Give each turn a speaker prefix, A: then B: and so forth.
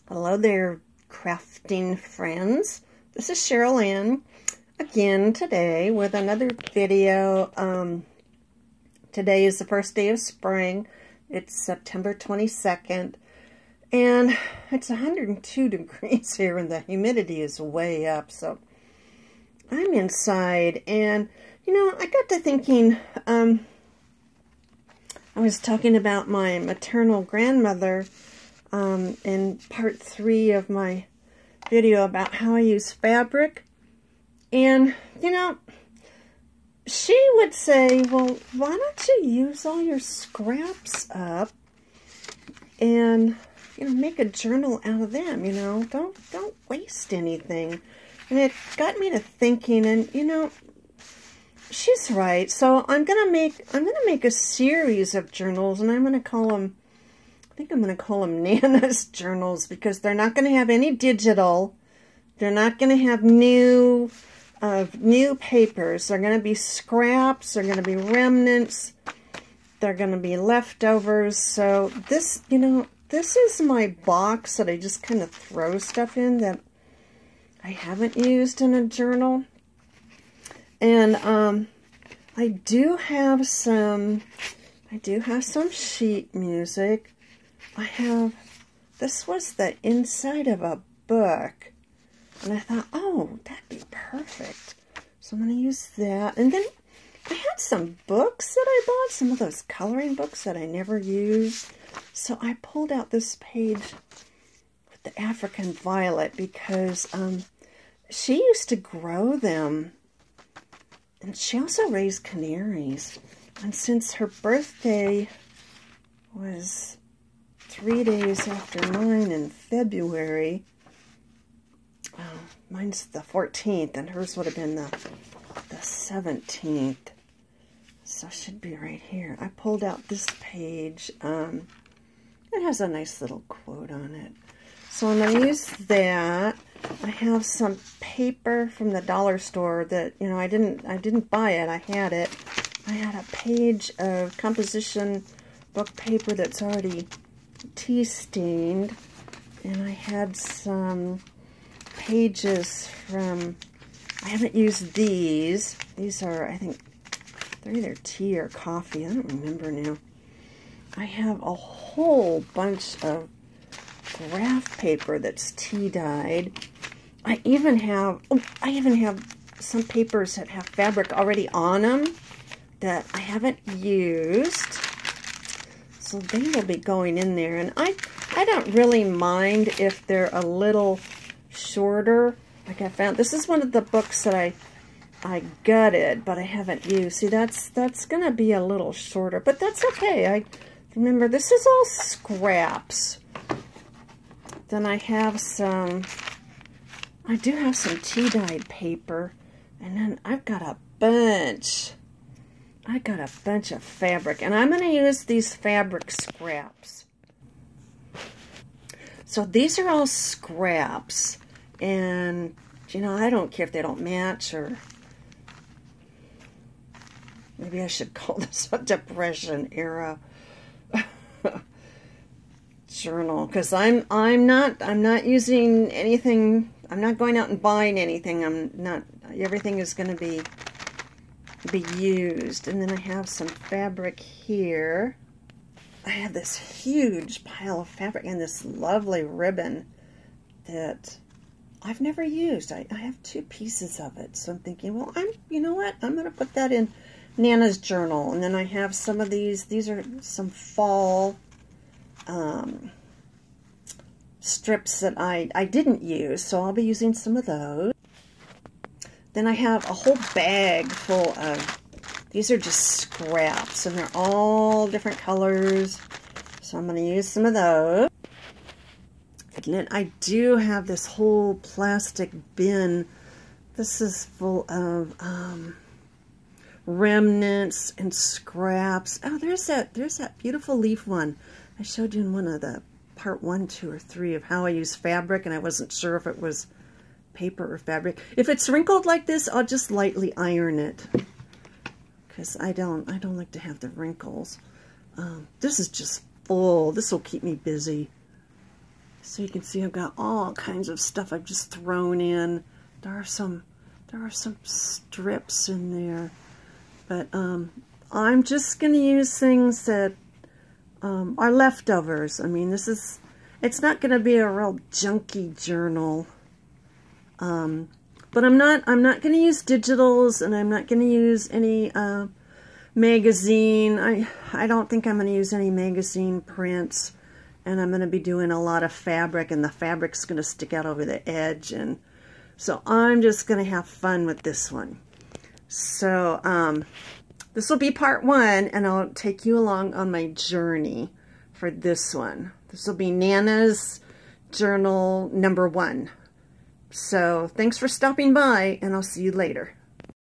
A: Hello there, crafting friends. This is Cheryl Ann again today with another video. Today is the first day of spring. It's September 22nd, and it's 102 degrees here, and the humidity is way up. So I'm inside, and I got to thinking. I was talking about my maternal grandmother. In part 3 of my video about how I use fabric. And, she would say, well, why don't you use all your scraps up and, make a journal out of them, Don't waste anything. And it got me to thinking, and, she's right. So I'm gonna make a series of journals, and I'm gonna call them, I think I'm going to call them Nana's journals, because they're not going to have any digital. They're not going to have new papers. They're going to be scraps. They're going to be remnants. They're going to be leftovers. So this, this is my box that I just kind of throw stuff in that I haven't used in a journal. And I do have some sheet music. This was the inside of a book, and I thought, oh, that'd be perfect. So I'm going to use that. And then I had some books that I bought, some of those coloring books that I never used. So I pulled out this page with the African violet, because she used to grow them, and she also raised canaries. And since her birthday was 3 days after mine in February, mine's the 14th, and hers would have been the 17th. So it should be right here. I pulled out this page. It has a nice little quote on it. So I'm going to use that. I have some paper from the dollar store that, I didn't buy it. I had it. I had a page of composition book paper that's already tea stained, and I had some pages from, I haven't used these. These are, I think, they're either tea or coffee. I don't remember now. I have a whole bunch of graph paper that's tea dyed. I even have some papers that have fabric already on them that I haven't used. So they will be going in there. And I don't really mind if they're a little shorter. Like I found, this is one of the books that I gutted, but I haven't used. See, that's going to be a little shorter, but that's okay. Remember, this is all scraps. Then I have I do have some tea-dyed paper. And then I've got a bunch. I got a bunch of fabric, and I'm going to use these fabric scraps. So these are all scraps, and, I don't care if they don't match, or maybe I should call this a Depression era journal, because I'm not using anything. I'm not going out and buying anything. Everything is going to be used. And then I have some fabric here. I have this huge pile of fabric and this lovely ribbon that I've never used. I have 2 pieces of it, so I'm thinking, well, you know what, I'm going to put that in Nana's journal. And then I have some of these are some fall strips that I didn't use, so I'll be using some of those. Then I have a whole bag full of, these are just scraps, and they're all different colors. So I'm going to use some of those. And then I do have this whole plastic bin. This is full of remnants and scraps. Oh, there's that beautiful leaf one. I showed you in one of the part 1, 2, or 3 of how I use fabric, and I wasn't sure if it was paper or fabric. If it's wrinkled like this, I'll just lightly iron it, because I don't like to have the wrinkles. This is just full. This will keep me busy. So you can see I've got all kinds of stuff I've just thrown in. There are some strips in there, but I'm just going to use things that are leftovers. I mean, it's not going to be a real junky journal. But I'm not going to use digitals, and I'm not going to use any magazine. I don't think I'm going to use any magazine prints, and I'm going to be doing a lot of fabric, and the fabric's going to stick out over the edge, and so I'm just going to have fun with this one. So this will be part 1, and I'll take you along on my journey for this one. This will be Nana's journal number 1. So thanks for stopping by, and I'll see you later.